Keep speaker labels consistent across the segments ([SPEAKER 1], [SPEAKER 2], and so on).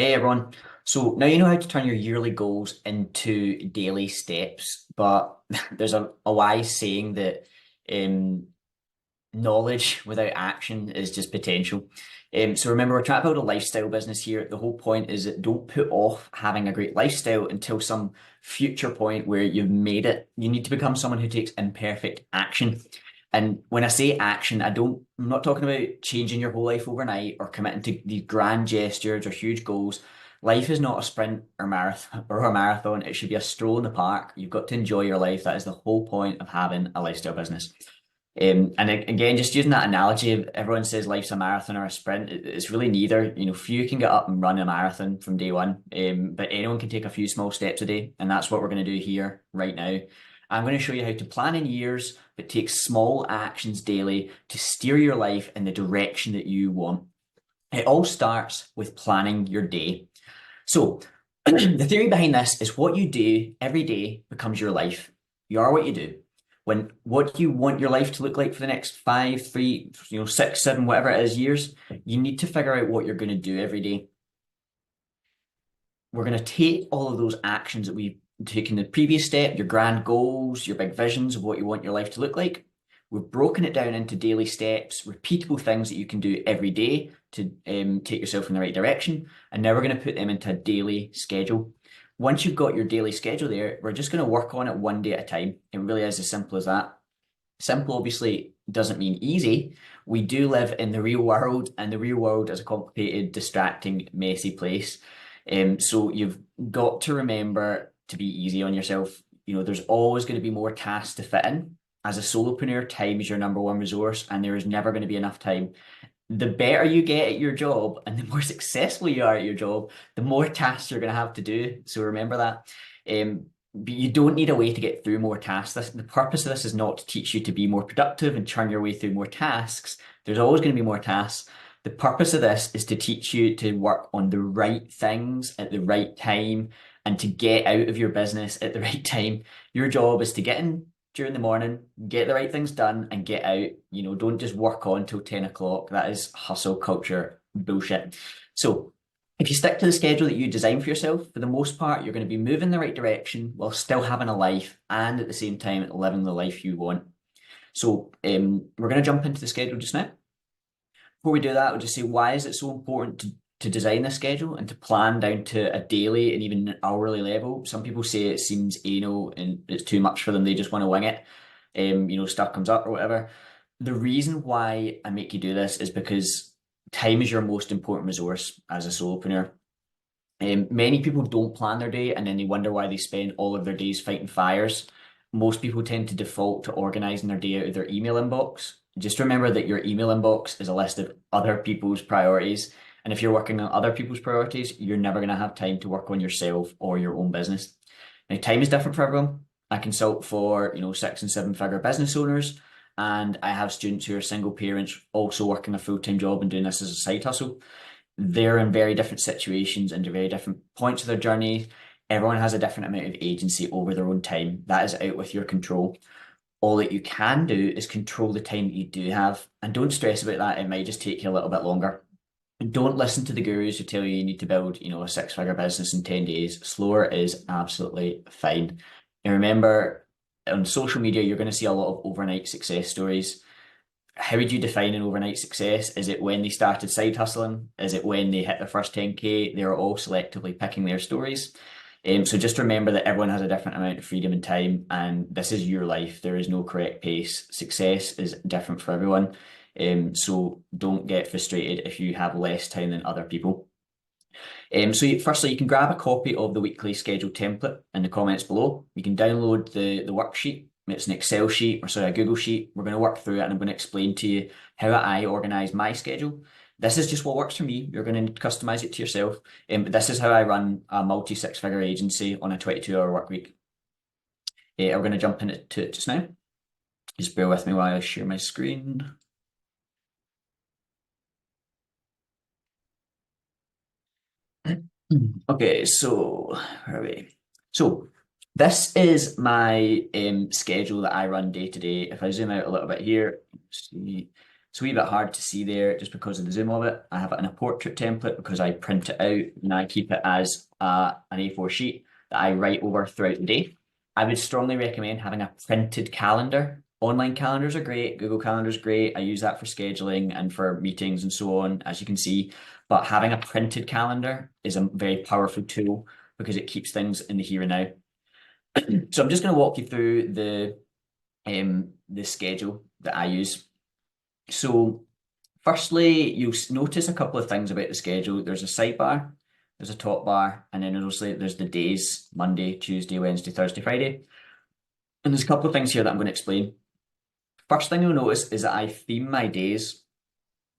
[SPEAKER 1] Hey everyone. So now you know how to turn your yearly goals into daily steps, but there's a wise saying that um, knowledge without action is just potential. So remember, we're trying to build a lifestyle business here. The whole point is that don't put off having a great lifestyle until some future point where you've made it. You need to become someone who takes imperfect action. And when I say action, I'm not talking about changing your whole life overnight or committing to these grand gestures or huge goals. Life is not a sprint or a marathon. It should be a stroll in the park. You've got to enjoy your life. That is the whole point of having a lifestyle business. Again, just using that analogy, everyone says life's a marathon or a sprint. It's really neither. You know, few can get up and run a marathon from day one, but anyone can take a few small steps a day, and that's what we're going to do here right now. I'm going to show you how to plan in years, but take small actions daily to steer your life in the direction that you want. It all starts with planning your day. So, the theory behind this is what you do every day becomes your life. You are what you do. When what you want your life to look like for the next 5, 3, 6, 7, whatever it is years, you need to figure out what you're going to do every day. We're going to take all of those actions that we've taken in the previous step, your grand goals, your big visions of what you want your life to look like. We've broken it down into daily steps, repeatable things that you can do every day to take yourself in the right direction. And now we're going to put them into a daily schedule. Once you've got your daily schedule there, we're just going to work on it one day at a time. It really is as simple as that. Simple obviously doesn't mean easy. We do live in the real world, and the real world is a complicated, distracting, messy place. So you've got to remember to be easy on yourself. You know, there's always going to be more tasks to fit in. As a solopreneur, time is your number one resource, and there is never going to be enough time. The better you get at your job and the more successful you are at your job, the more tasks you're going to have to do. So remember that. But you don't need a way to get through more tasks. The purpose of this is not to teach you to be more productive and churn your way through more tasks. There's always going to be more tasks. The purpose of this is to teach you to work on the right things at the right time and to get out of your business at the right time. Your job is to get in during the morning, get the right things done, and get out. You know, don't just work on till 10 o'clock. That is hustle culture bullshit. So, if you stick to the schedule that you design for yourself, for the most part, you're going to be moving in the right direction while still having a life and at the same time living the life you want. So, we're going to jump into the schedule just now. Before we do that, I'll just say why is it so important to design a schedule and to plan down to a daily and even hourly level. Some people say it seems anal and it's too much for them. They just want to wing it. Stuff comes up or whatever. The reason why I make you do this is because time is your most important resource as a solopreneur. Many people don't plan their day and then they wonder why they spend all of their days fighting fires. Most people tend to default to organizing their day out of their email inbox. Just remember that your email inbox is a list of other people's priorities. And if you're working on other people's priorities, you're never going to have time to work on yourself or your own business. Now, time is different for everyone. I consult for, 6 and 7 figure business owners, and I have students who are single parents also working a full-time job and doing this as a side hustle. They're in very different situations and very different points of their journey. Everyone has a different amount of agency over their own time. That is out with your control. All that you can do is control the time that you do have, and don't stress about that. It might just take you a little bit longer. Don't listen to the gurus who tell you need to build, a 6 figure business in 10 days. Slower is absolutely fine. And remember, on social media, you're going to see a lot of overnight success stories. How would you define an overnight success? Is it when they started side hustling? Is it when they hit their first 10K? They're all selectively picking their stories. So just remember that everyone has a different amount of freedom and time, and this is your life. There is no correct pace. Success is different for everyone. So don't get frustrated if you have less time than other people. Firstly, you can grab a copy of the weekly schedule template in the comments below. You can download the worksheet. It's an Excel sheet, or sorry, a Google sheet. We're going to work through it and I'm going to explain to you how I organize my schedule. This is just what works for me. You're going to customize it to yourself. But this is how I run a multi 6 figure agency on a 22-hour work week. We're going to jump into it just now. Just bear with me while I share my screen. Okay, so where are we? So this is my schedule that I run day to day. If I zoom out a little bit here, see, It's a wee bit hard to see there just because of the zoom of it. I have it in a portrait template because I print it out and I keep it as an A4 sheet that I write over throughout the day. I would strongly recommend having a printed calendar. Online calendars are great. Google Calendar's great. I use that for scheduling and for meetings and so on, as you can see. But having a printed calendar is a very powerful tool because it keeps things in the here and now. So I'm just going to walk you through the schedule that I use. So firstly, you'll notice a couple of things about the schedule. There's a sidebar, there's a top bar, and then obviously there's the days, Monday, Tuesday, Wednesday, Thursday, Friday. And there's a couple of things here that I'm going to explain. First thing you'll notice is that I theme my days.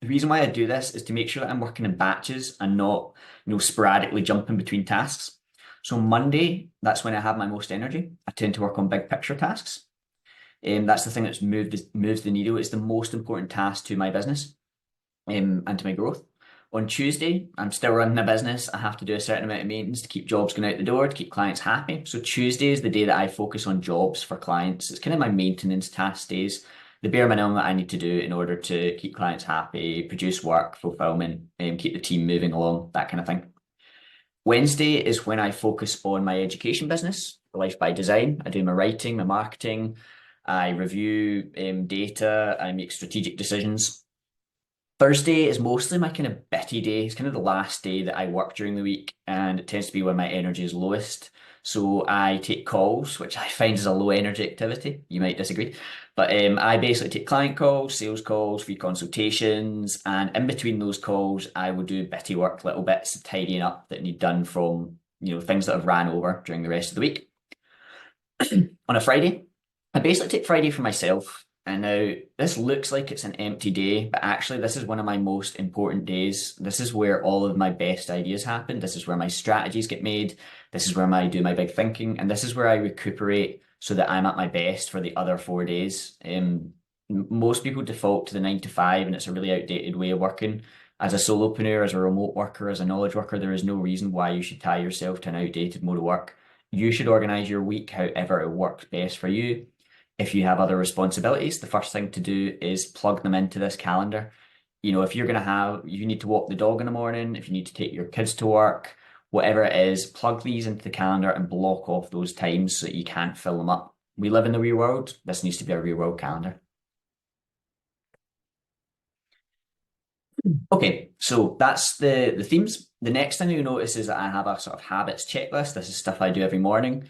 [SPEAKER 1] The reason why I do this is to make sure that I'm working in batches and not, sporadically jumping between tasks. So Monday, that's when I have my most energy. I tend to work on big picture tasks. That's the thing that's moves the needle. It's the most important task to my business and to my growth. On Tuesday, I'm still running a business. I have to do a certain amount of maintenance to keep jobs going out the door, to keep clients happy. So Tuesday is the day that I focus on jobs for clients. It's kind of my maintenance task days, the bare minimum that I need to do in order to keep clients happy, produce work, fulfillment, keep the team moving along, that kind of thing. Wednesday is when I focus on my education business, Life by Design. I do my writing, my marketing, I review data, I make strategic decisions. Thursday is mostly my kind of bitty day. It's kind of the last day that I work during the week, and it tends to be when my energy is lowest. So I take calls, which I find is a low energy activity. You might disagree, but I basically take client calls, sales calls, free consultations, and in between those calls, I will do bitty work, little bits of tidying up that need done from things that have ran over during the rest of the week. On a Friday, I basically take Friday for myself. And now this looks like it's an empty day, but actually this is one of my most important days. This is where all of my best ideas happen. This is where my strategies get made. This is where I do my big thinking. And this is where I recuperate so that I'm at my best for the other 4 days. Most people default to the 9 to 5, and it's a really outdated way of working. As a solopreneur, as a remote worker, as a knowledge worker, there is no reason why you should tie yourself to an outdated mode of work. You should organize your week however it works best for you. If you have other responsibilities, the first thing to do is plug them into this calendar. If you're going to you need to walk the dog in the morning, if you need to take your kids to work, whatever it is, plug these into the calendar and block off those times so that you can't fill them up. We live in the real world. This needs to be a real world calendar. Okay, so that's the themes. The next thing you'll notice is that I have a sort of habits checklist. This is stuff I do every morning.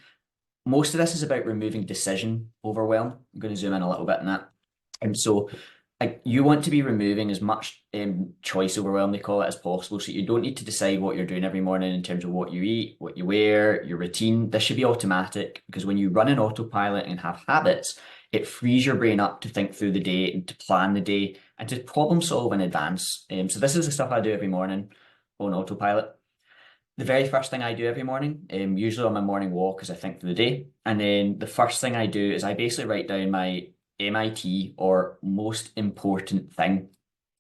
[SPEAKER 1] Most of this is about removing decision overwhelm. I'm going to zoom in a little bit on that. And so you want to be removing as much choice overwhelm, they call it, as possible. So you don't need to decide what you're doing every morning in terms of what you eat, what you wear, your routine. This should be automatic, because when you run an autopilot and have habits, it frees your brain up to think through the day and to plan the day and to problem solve in advance. So this is the stuff I do every morning on autopilot. The very first thing I do every morning, usually on my morning walk, is I think for the day. And then the first thing I do is I basically write down my MIT, or most important thing.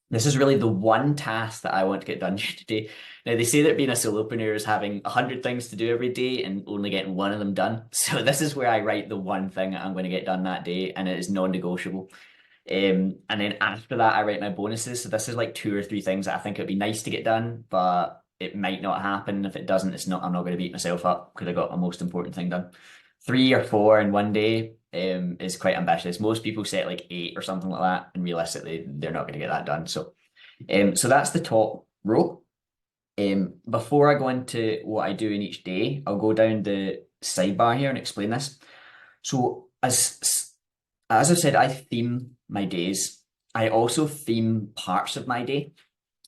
[SPEAKER 1] This is really the one task that I want to get done today. Now, they say that being a solopreneur is having 100 things to do every day and only getting one of them done. So this is where I write the one thing that I'm going to get done that day, and it is non-negotiable. And then after that, I write my bonuses. So this is like 2 or 3 things that I think it'd be nice to get done, but it might not happen. If it doesn't, I'm not going to beat myself up because I got my most important thing done. 3 or 4 in one day is quite ambitious. Most people set like 8 or something like that, and realistically, they're not going to get that done. So that's the top row. Before I go into what I do in each day, I'll go down the sidebar here and explain this. So as I've said, I theme my days. I also theme parts of my day.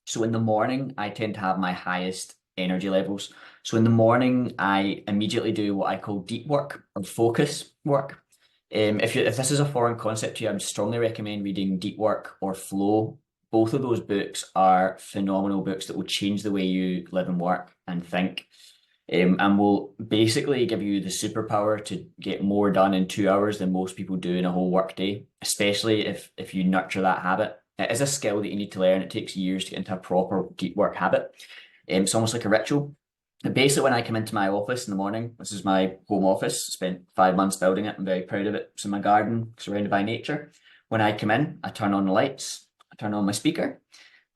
[SPEAKER 1] So in the morning, I tend to have my highest energy levels. So in the morning, I immediately do what I call deep work or focus work. If this is a foreign concept to you, I would strongly recommend reading Deep Work or Flow. Both of those books are phenomenal books that will change the way you live and work and think, and will basically give you the superpower to get more done in 2 hours than most people do in a whole work day, especially if you nurture that habit. It is a skill that you need to learn. It takes years to get into a proper deep work habit. It's almost like a ritual. And basically, when I come into my office in the morning, this is my home office. Spent 5 months building it. I'm very proud of it. It's in my garden, surrounded by nature. When I come in, I turn on the lights. I turn on my speaker.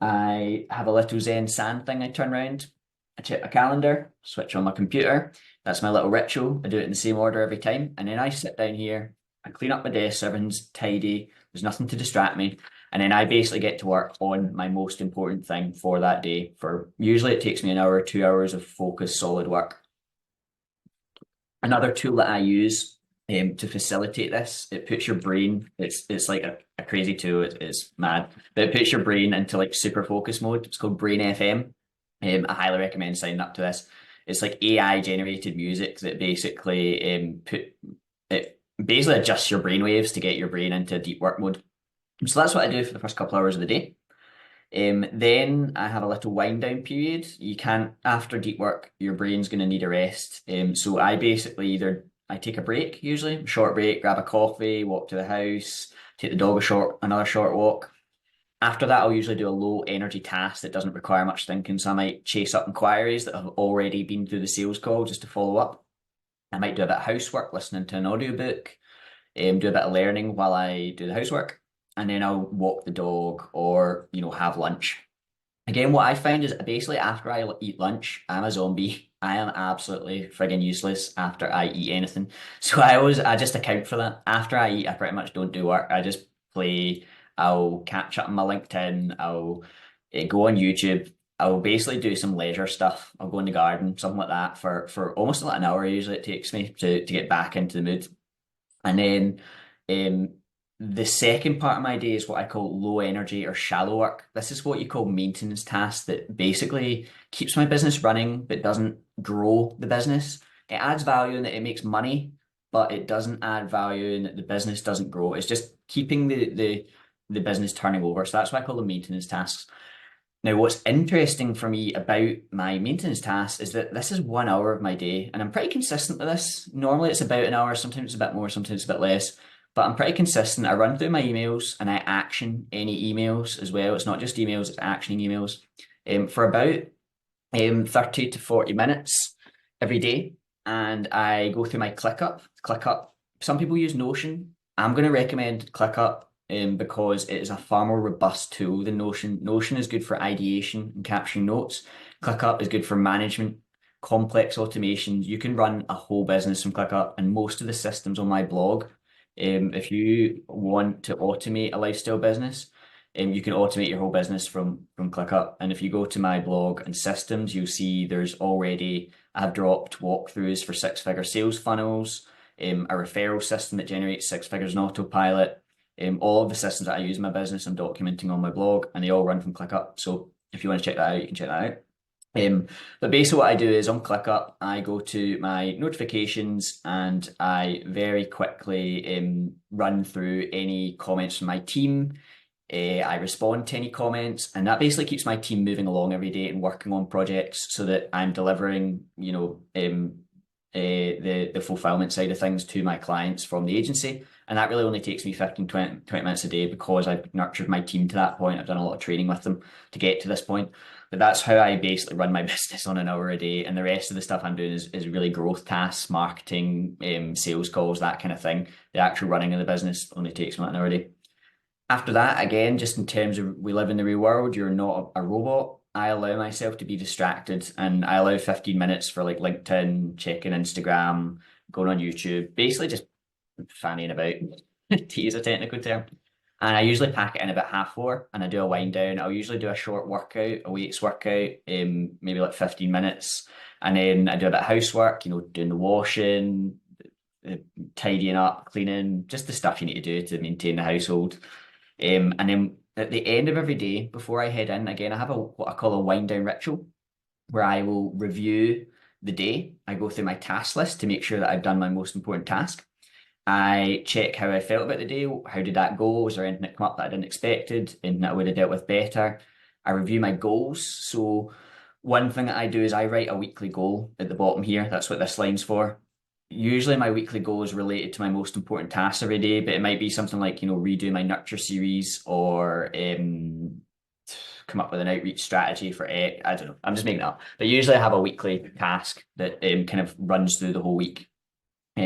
[SPEAKER 1] I have a little Zen sand thing I turn around. I check my calendar, switch on my computer. That's my little ritual. I do it in the same order every time. And then I sit down here, I clean up my desk so everything's tidy. There's nothing to distract me. And then I basically get to work on my most important thing for that day. For usually it takes me an hour, 2 hours of focused, solid work. Another tool that I use to facilitate this, it puts your brain, it's like a crazy tool, it's mad, but it puts your brain into like super focus mode. It's called Brain FM. I highly recommend signing up to this. It's like AI generated music that basically it basically adjusts your brain waves to get your brain into deep work mode. So that's what I do for the first couple hours of the day. Then I have a little wind down period. You can't, after deep work, your brain's going to need a rest. So I basically I take a break, usually, short break, grab a coffee, walk to the house, take the dog another short walk. After that, I'll usually do a low energy task that doesn't require much thinking. So I might chase up inquiries that have already been through the sales call just to follow up. I might do a bit of housework, listening to an audiobook, do a bit of learning while I do the housework, and then I'll walk the dog or, have lunch. Again, what I find is basically after I eat lunch, I'm a zombie. I am absolutely friggin' useless after I eat anything. So I just account for that. After I eat, I pretty much don't do work. I just play. I'll catch up on my LinkedIn. I'll go on YouTube. I'll basically do some leisure stuff. I'll go in the garden, something like that for almost like an hour usually it takes me to get back into the mood. And then the second part of my day is what I call low energy or shallow work. This is what you call maintenance tasks that basically keeps my business running but doesn't grow the business. It adds value in that it makes money, but it doesn't add value in that the business doesn't grow. It's just keeping the business turning over. So that's why I call them maintenance tasks. Now, what's interesting for me about my maintenance tasks is that this is 1 hour of my day, and I'm pretty consistent with this. Normally it's about an hour, sometimes it's a bit more, sometimes it's a bit less, but I'm pretty consistent. I run through my emails and I action any emails as well. It's not just emails, it's actioning emails for about 30 to 40 minutes every day. And I go through my ClickUp. ClickUp, some people use Notion. I'm going to recommend ClickUp because it is a far more robust tool than Notion. Notion is good for ideation and capturing notes. ClickUp is good for management, complex automations. You can run a whole business from ClickUp, and most of the systems on my blog, if you want to automate a lifestyle business, you can automate your whole business from ClickUp. And if you go to my blog and systems, you'll see I've dropped walkthroughs for six-figure sales funnels, a referral system that generates six figures in autopilot. All of the systems that I use in my business, I'm documenting on my blog, and they all run from ClickUp. So if you want to check that out, you can check that out. But basically what I do is on ClickUp, I go to my notifications and I very quickly run through any comments from my team. I respond to any comments, and that basically keeps my team moving along every day and working on projects so that I'm delivering, the fulfillment side of things to my clients from the agency. And that really only takes me 15, 20 minutes a day because I've nurtured my team to that point. I've done a lot of training with them to get to this point. But that's how I basically run my business on an hour a day. And the rest of the stuff I'm doing is really growth tasks, marketing, sales calls, that kind of thing. The actual running of the business only takes me an hour a day. After that, again, just in terms of we live in the real world, you're not a robot. I allow myself to be distracted, and I allow 15 minutes for like LinkedIn, checking Instagram, going on YouTube, basically just fannying about, to use a technical term. And I usually pack it in about 4:30 and I do a wind down. I'll usually do a short workout, a weights workout, maybe like 15 minutes. And then I do a bit of housework, doing the washing, tidying up, cleaning, just the stuff you need to do to maintain the household. And then at the end of every day, before I head in, again, I have what I call a wind down ritual where I will review the day. I go through my task list to make sure that I've done my most important task. I check how I felt about the day. How did that go? Was there anything that come up that I didn't expected? Anything that I would have dealt with better? I review my goals. So one thing that I do is I write a weekly goal at the bottom here. That's what this line's for. Usually my weekly goal is related to my most important tasks every day, but it might be something like, redo my nurture series or come up with an outreach strategy for it. I don't know. I'm just making it up. But usually I have a weekly task that kind of runs through the whole week.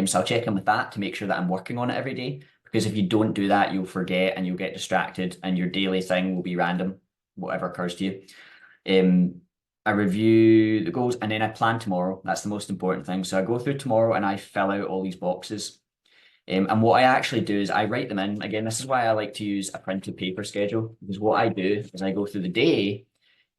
[SPEAKER 1] So I'll check in with that to make sure that I'm working on it every day, Because if you don't do that, you'll forget and you'll get distracted, and your daily thing will be random, whatever occurs to you. I review the goals and then I plan tomorrow. That's the most important thing. So I go through tomorrow and I fill out all these boxes. And what I actually do is I write them in. Again, this is why I like to use a printed paper schedule, because what I do is I go through the day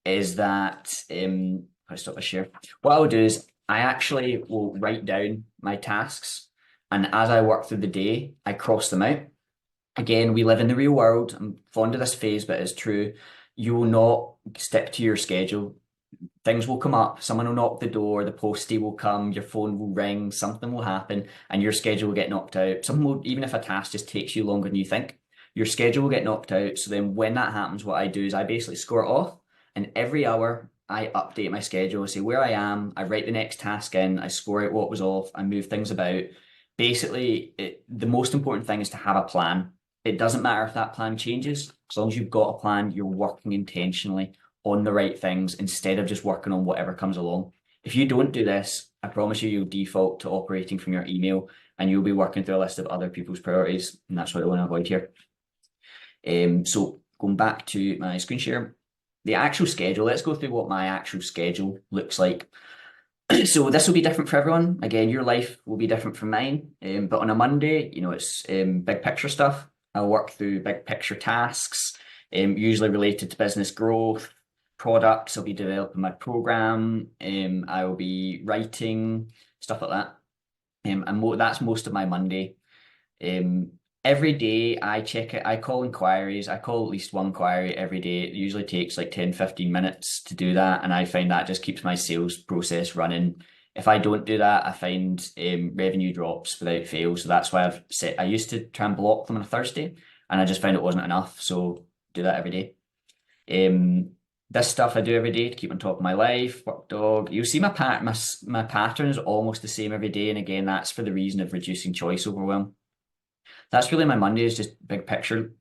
[SPEAKER 1] is that I stop the share. What I'll do is I actually will write down my tasks, and as I work through the day, I cross them out. Again, we live in the real world. I'm fond of this phase, but it's true. You will not stick to your schedule. Things will come up, someone will knock the door, the postie will come, your phone will ring, something will happen, and your schedule will get knocked out. Something will, even if a task just takes you longer than you think, your schedule will get knocked out. So then when that happens, what I do is I basically score it off, and every hour I update my schedule, say where I am, I write the next task in, I score out what was off, I move things about. Basically, the most important thing is to have a plan. It doesn't matter if that plan changes, as long as you've got a plan, you're working intentionally on the right things instead of just working on whatever comes along. If you don't do this, I promise you, you'll default to operating from your email and you'll be working through a list of other people's priorities. And that's what I want to avoid here. So going back to my screen share, the actual schedule, let's go through what my actual schedule looks like. So this will be different for everyone. Again, your life will be different from mine. But on a Monday, it's big picture stuff. I'll work through big picture tasks, usually related to business growth, products. I'll be developing my program. I will be writing, stuff like that. And that's most of my Monday. Every day I check it. I call inquiries. I call at least one query every day. It usually takes like 10, 15 minutes to do that. And I find that just keeps my sales process running. If I don't do that, I find revenue drops without fail. So that's why I used to try and block them on a Thursday, and I just found it wasn't enough. So do that every day. This stuff I do every day to keep on top of my life, work dog. You'll see my pattern is almost the same every day. And again, that's for the reason of reducing choice overwhelm. That's really my Monday, is just big picture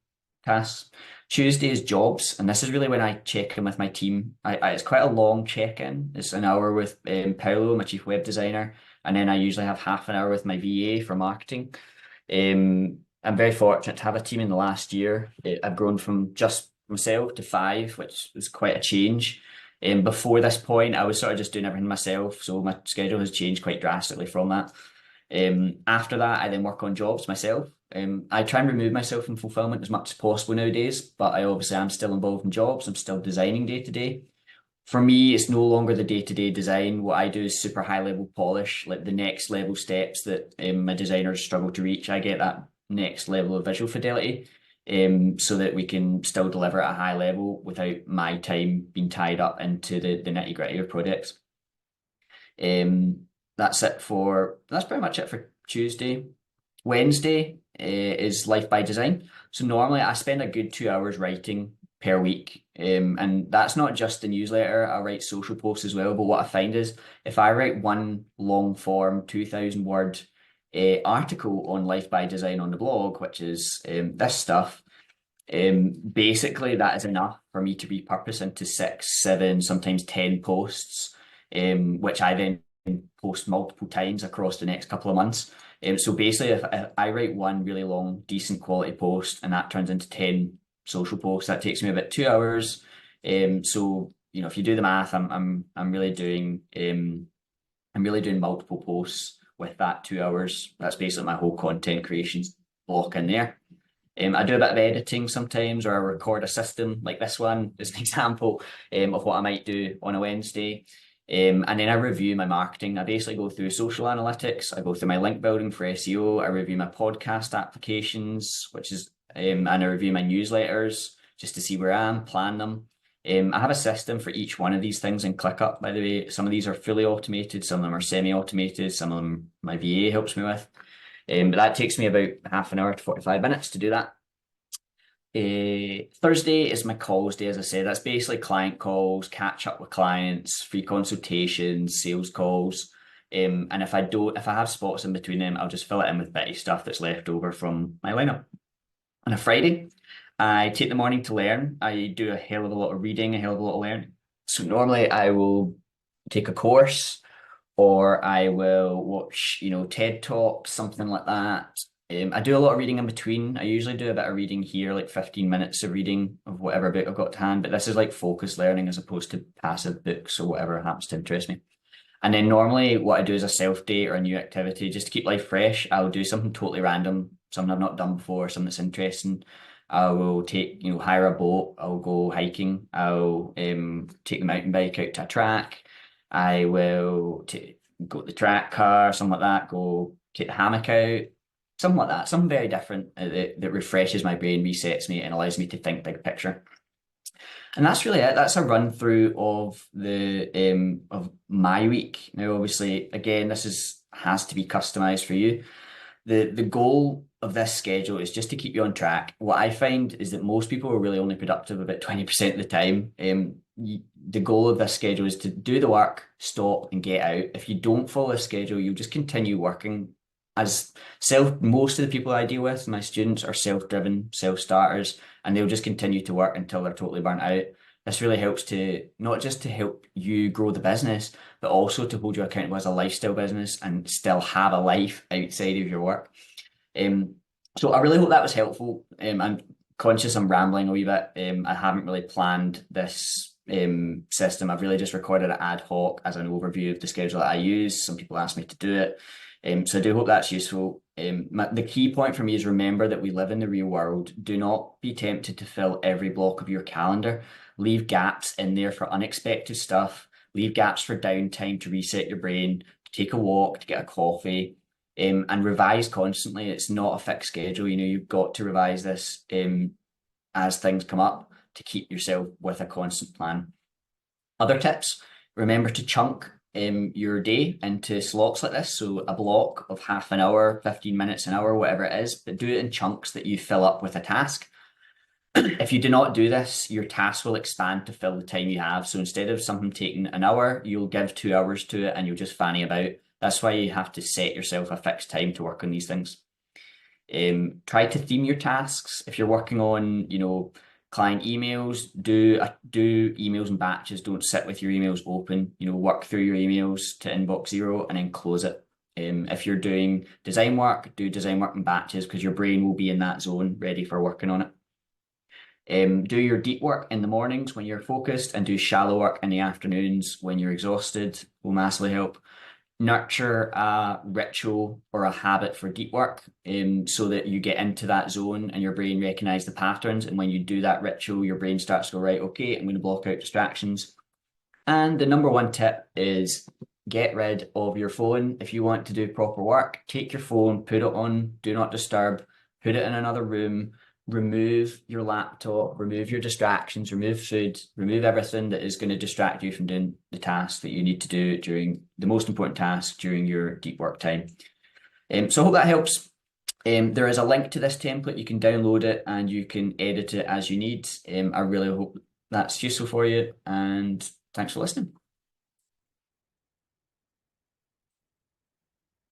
[SPEAKER 1] tasks. Tuesday is jobs, and this is really when I check in with my team. It's quite a long check-in. It's an hour with Paolo, my chief web designer, and then I usually have half an hour with my VA for marketing. I'm very fortunate to have a team in the last year. I've grown from just myself to 5, which was quite a change. Before this point, I was sort of just doing everything myself, so my schedule has changed quite drastically from that. After that, I then work on jobs myself. I try and remove myself from fulfillment as much as possible nowadays, but I obviously am still involved in jobs. I'm still designing day to day. For me, it's no longer the day-to-day design. What I do is super high level polish, like the next level steps that my designers struggle to reach. I get that next level of visual fidelity, so that we can still deliver at a high level without my time being tied up into the nitty-gritty of projects. That's pretty much it for Tuesday. Wednesday is life by design. So normally I spend a good 2 hours writing per week. And that's not just the newsletter. I write social posts as well. But what I find is if I write one long form, 2,000 word article on life by design on the blog, which is this stuff, basically that is enough for me to repurpose into 6, 7, sometimes 10 posts, which I then post multiple times across the next couple of months. So basically, if I write one really long, decent quality post and that turns into 10 social posts, that takes me about 2 hours. So if you do the math, I'm really doing multiple posts with that 2 hours. That's basically my whole content creation block in there. I do a bit of editing sometimes, or I record a system like this one as an example of what I might do on a Wednesday. And then I review my marketing. I basically go through social analytics. I go through my link building for SEO. I review my podcast applications, and I review my newsletters just to see where I am, plan them. I have a system for each one of these things in ClickUp, by the way. Some of these are fully automated. Some of them are semi-automated. Some of them my VA helps me with. But that takes me about half an hour to 45 minutes to do that. Thursday is my calls day, as I said. That's basically client calls, catch up with clients, free consultations, sales calls. And if I have spots in between them, I'll just fill it in with bitty stuff that's left over from my lineup. On a Friday, I take the morning to learn. I do a hell of a lot of reading, a hell of a lot of learning. So normally I will take a course, or I will watch, TED Talks, something like that. I do a lot of reading in between. I usually do a bit of reading here, like 15 minutes of reading of whatever book I've got to hand, but this is like focused learning as opposed to passive books or whatever happens to interest me. And then normally what I do is a self date or a new activity just to keep life fresh. I'll do something totally random, something I've not done before, something that's interesting. I will take, hire a boat. I'll go hiking. I'll take the mountain bike out to a track. I will go to the track car, something like that. Go take the hammock out, something like that. Something very different that refreshes my brain, resets me, and allows me to think big picture. And that's really it. That's a run through of the of my week. Now, obviously, again, this has to be customized for you. The goal of this schedule is just to keep you on track. What I find is that most people are really only productive about 20% of the time. The goal of this schedule is to do the work, stop, and get out. If you don't follow a schedule, you'll just continue working as most of the people I deal with, my students, are self-driven, self-starters, and they'll just continue to work until they're totally burnt out. This really helps to not just to help you grow the business, but also to hold you accountable as a lifestyle business and still have a life outside of your work. So I really hope that was helpful. I'm conscious I'm rambling a wee bit. I haven't really planned this system. I've really just recorded it ad hoc as an overview of the schedule that I use. Some people asked me to do it. So I do hope that's useful. The key point for me is remember that we live in the real world. Do not be tempted to fill every block of your calendar. Leave gaps in there for unexpected stuff. Leave gaps for downtime to reset your brain, to take a walk, to get a coffee, and revise constantly. It's not a fixed schedule. You've got to revise this as things come up to keep yourself with a constant plan. Other tips, remember to chunk your day into slots like this. So a block of half an hour, 15 minutes, an hour, whatever it is, but do it in chunks that you fill up with a task. If you do not do this, your task will expand to fill the time you have. So instead of something taking an hour, you'll give 2 hours to it and you'll just fanny about. That's why you have to set yourself a fixed time to work on these things. Try to theme your tasks. If you're working on, client emails, do emails in batches. Don't sit with your emails open. Work through your emails to inbox zero and then close it. If you're doing design work, do design work in batches because your brain will be in that zone ready for working on it. Do your deep work in the mornings when you're focused and do shallow work in the afternoons when you're exhausted. Will massively help. Nurture a ritual or a habit for deep work so that you get into that zone and your brain recognize the patterns. And when you do that ritual, your brain starts to go, right, okay, I'm going to block out distractions. And the number one tip is get rid of your phone. If you want to do proper work, take your phone, put it on do not disturb, put it in another room, remove your laptop, remove your distractions, remove food, remove everything that is going to distract you from doing the task that you need to do during the most important task during your deep work time. So I hope that helps. There is a link to this template. You can download it and you can edit it as you need. I really hope that's useful for you, and thanks for listening.